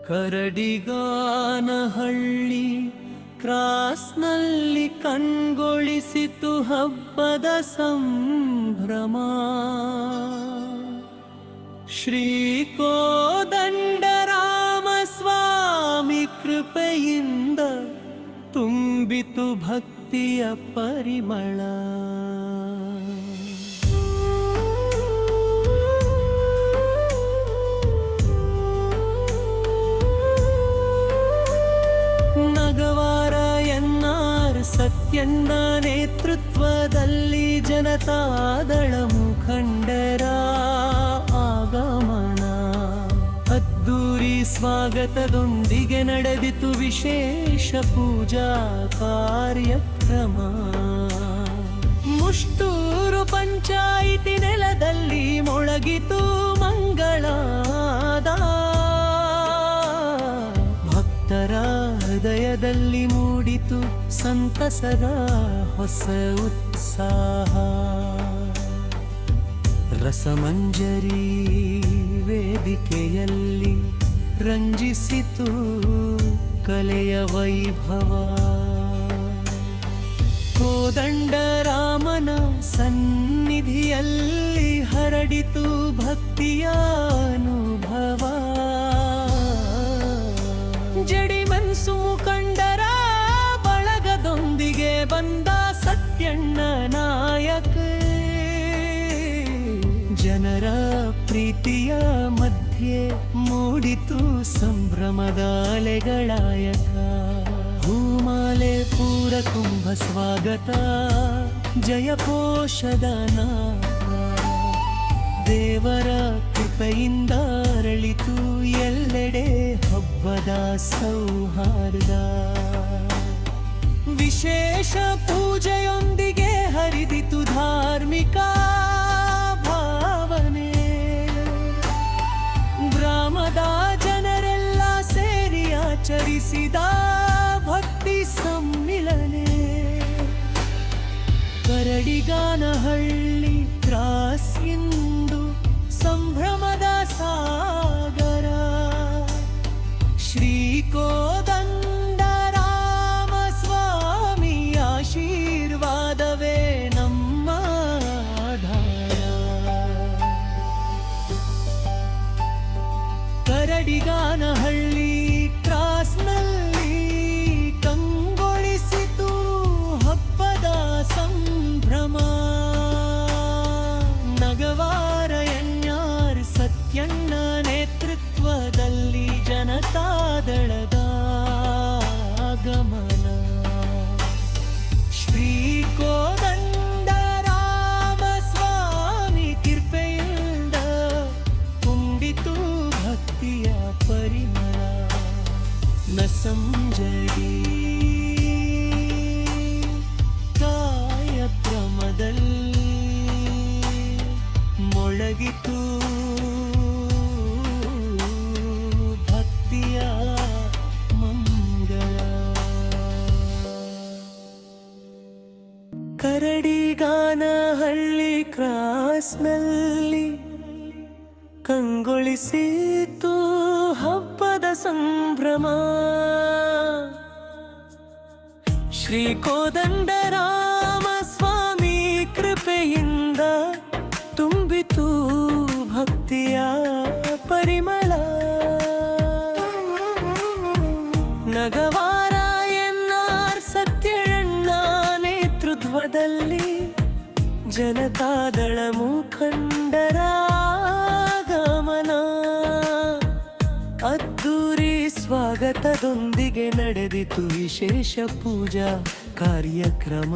ಕರಡಿಗಾನಹಳ್ಳಿ ಕ್ರಾಸ್ನಲ್ಲಿ ಕಣ್ಗೊಳಿಸಿತು ಹಬ್ಬದ ಸಂಭ್ರಮ. ಶ್ರೀ ಕೋದಂಡರಾಮಸ್ವಾಮಿ ಕೃಪೆಯಿಂದ ತುಂಬಿತು ಭಕ್ತಿಯ ಪರಿಮಳ. ನಗವಾರ ಎನ್ನಾರ್ ಸತ್ಯಣ್ಣ ನೇತೃತ್ವದಲ್ಲಿ ಜನತಾದಳ ಮುಖಂಡರ ಆಗಮನ. ಅದ್ದೂರಿ ಸ್ವಾಗತದೊಂದಿಗೆ ನಡೆದಿತು ವಿಶೇಷ ಪೂಜಾ ಕಾರ್ಯಕ್ರಮ. ಮುಷ್ಟೂರು ಪಂಚಾಯಿತಿ ನೆಲದಲ್ಲಿ ಮೊಳಗಿತು ಮಂಗಳಾದ. ಭಕ್ತರ ಹೃದಯದಲ್ಲಿ ಮೂಡಿತು ಸಂತಸದ ಹೊಸ ಉತ್ಸಾಹ. ರಸಮಂಜರಿ ವೇದಿಕೆಯಲ್ಲಿ ರಂಜಿಸಿತು ಕಲೆಯ ವೈಭವ. ಕೋದಂಡರಾಮನ ಸನ್ನಿಧಿಯಲ್ಲಿ ಹರಡಿತು ಭಕ್ತಿಯ ಅನುಭವ. ಜಡಿಮನ್ಸು ಮುಖಂಡರ ಬಳಗದೊಂದಿಗೆ ಬಂದ ಸತ್ಯಣ್ಣ ನಾಯಕ. ಜನರ ಪ್ರೀತಿಯ ಮಧ್ಯೆ ಮೂಡಿತು ಸಂಭ್ರಮದ ಅಲೆಗಳಾಯಕ. ಹೂಮಾಲೆ ಪೂರ ಕುಂಭ ಸ್ವಾಗತ ಜಯಘೋಷದ ನಾದ. ದೇವರ ಕೃಪೆಯಿಂದ ಅರಳಿತು ಎಲ್ಲೆಡೆ ಹಬ್ಬದ ಸೌಹಾರ್ದ. ವಿಶೇಷ ಪೂಜೆಯೊಂದಿಗೆ ಹರಿದಿತು ಧಾರ್ಮಿಕ ಭಾವನೆ. ಗ್ರಾಮದ ಜನರೆಲ್ಲ ಸೇರಿ ಆಚರಿಸಿದ ಭಕ್ತಿ ಸಮ್ಮಿಲನೆ. ಕರಡಿಗಾನಹಳ್ಳಿ ಕ್ರಾಸ್ ಇಂದು ಸಂಭ್ರಮದ ಸಾಗರ. ಶ್ರೀ ಕೋದಂಡರಾಮಸ್ವಾಮಿ ಆಶೀರ್ವಾದವೇ ನಮ್ಮ ಆಧಾರ. ಕರಡಿಗಾನಹಳ್ಳಿ ಕ್ರಾಸ್ನಲ್ಲಿ ಕಂಗೊಳಿಸಿತು ಹಬ್ಬದ ಸಂಭ್ರಮ. ನಗವಾರ ಎನ್ನಾರ್ ಸತ್ಯಣ್ಣ ನೇತೃತ್ವದಲ್ಲಿ ಜನತಾದಳದ ಆಗಮನ. ಶ್ರೀ ಕೋದಂಡರಾಮಸ್ವಾಮಿ ಕೃಪೆಯಿಂದ ತುಂಬಿತು ಭಕ್ತಿಯ ಪರಿಮಳ. ನಸಂಜರಿ ಕಾರ್ಯಕ್ರಮದಲ್ಲಿ ಮೊಳಗಿತು ಭಕ್ತಿಯ ಮಂಗಳ. ಕರಡಿಗಾನಹಳ್ಳಿ ಕ್ರಾಸ್ನಲ್ಲಿ ಕಂಗೊಳಿಸಿತು ಹಬ್ಬದ ಸಂಭ್ರಮ. ಶ್ರೀ ಕೋದಂಡರಾಮಸ್ವಾಮಿ ಕೃಪೆಯಿಂದ ತುಂಬಿತು ಭಕ್ತಿಯ ಪರಿಮಳ. ನಗವಾರ ಎನ್ನಾರ್ ಸತ್ಯಣ್ಣ ನೇತೃತ್ವದಲ್ಲಿ ಜನತಾದಳ ಮುಖಂಡರ ಆಗಮನ. ಅದ್ದೂರಿ ಸ್ವಾಗತದೊಂದಿಗೆ ನಡೆದಿತು ವಿಶೇಷ ಪೂಜಾ ಕಾರ್ಯಕ್ರಮ.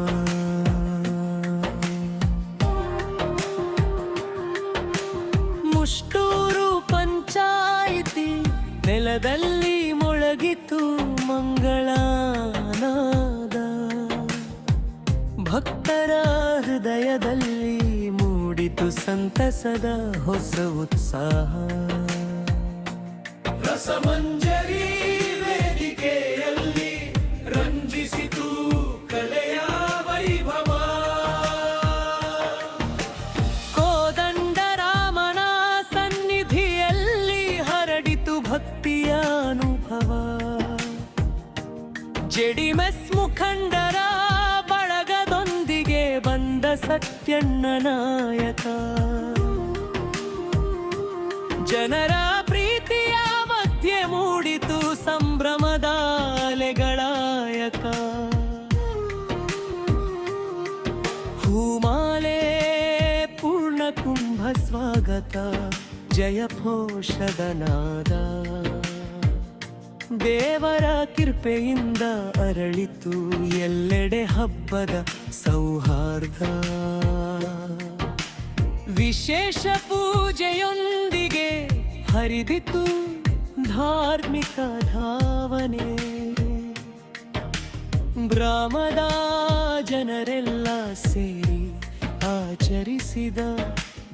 ಮುಷ್ಟೂರು ಪಂಚಾಯಿತಿ ನೆಲದಲ್ಲಿ ಮೊಳಗಿತು ಮಂಗಳಾನಾದ. ಭಕ್ತರ ಹೃದಯದಲ್ಲಿ ಮೂಡಿತು ಸಂತಸದ ಹೊಸ ಉತ್ಸಾಹ. ರಸಮಂಜರಿ ವೇದಿಕೆಯಲ್ಲಿ ರಂಜಿಸಿತು ಕಲೆಯ ವೈಭವ. ಕೋದಂಡರಾಮನ ಸನ್ನಿಧಿಯಲ್ಲಿ ಹರಡಿತು ಭಕ್ತಿಯ ಅನುಭವ. ಜೆಡಿಎಸ್ ಮುಖಂಡರ ಬಳಗದೊಂದಿಗೆ ಬಂದ ಸತ್ಯಣ್ಣ ನಾಯಕ. ಜನರ ಪ್ರೀತಿಯ ಮಧ್ಯೆ ಮೂಡಿತು ಸಂಭ್ರಮದ ಅಲೆಗಳಾಯಕ. ಹೂಮಾಲೆ ಪೂರ್ಣ ಕುಂಭ ಸ್ವಾಗತ, ಜಯಘೋಷದ ನಾದ. ದೇವರ ಕೃಪೆಯಿಂದ ಅರಳಿತು ಎಲ್ಲೆಡೆ ಹಬ್ಬದ ಸೌಹಾರ್ದ. ವಿಶೇಷ ಪೂಜೆಯೊಂದಿಗೆ ಹರಿದಿತು ಧಾರ್ಮಿಕ ಧಾವನೆ. ಗ್ರಾಮದ ಜನರೆಲ್ಲ ಸೇರಿ ಆಚರಿಸಿದ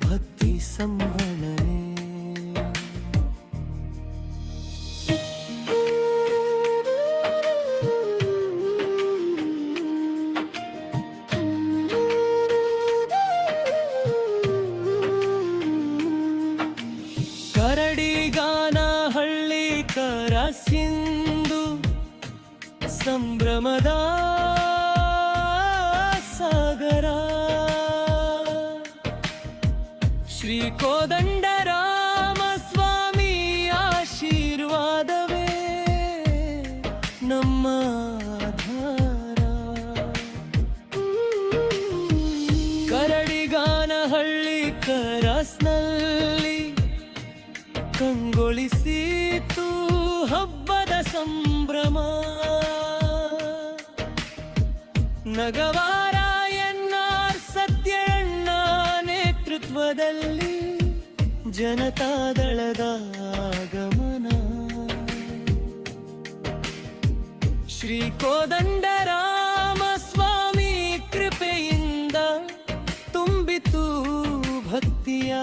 ಭಕ್ತಿ ಸಂಭ್ರಮನೆ. ಕರಡಿಗಾನಹಳ್ಳಿ ಕರ ಸಿಂಧು ಸಂಭ್ರಮದ ಸಾಗರ. ಶ್ರೀ ಕೋದಂಡರಾಮ ಸ್ವಾಮಿ ಆಶೀರ್ವಾದವೇ ನಮ್ಮ ಆಧಾರ. ಕರಡಿಗಾನಹಳ್ಳಿ ಕರಸ್ನಲ್ಲಿ ಕಂಗೊಳಿಸಿತು ಹಬ್ಬದ ಸಂಭ್ರಮ. ನಗವಾರ ಎನ್ಆರ್ ಸತ್ಯಣ್ಣ ನೇತೃತ್ವದಲ್ಲಿ ಜನತಾದಳದ ಆಗಮನ. ಶ್ರೀ ಕೋದಂಡರಾಮ ಸ್ವಾಮಿ ಕೃಪೆಯಿಂದ ತುಂಬಿತು ಭಕ್ತಿಯ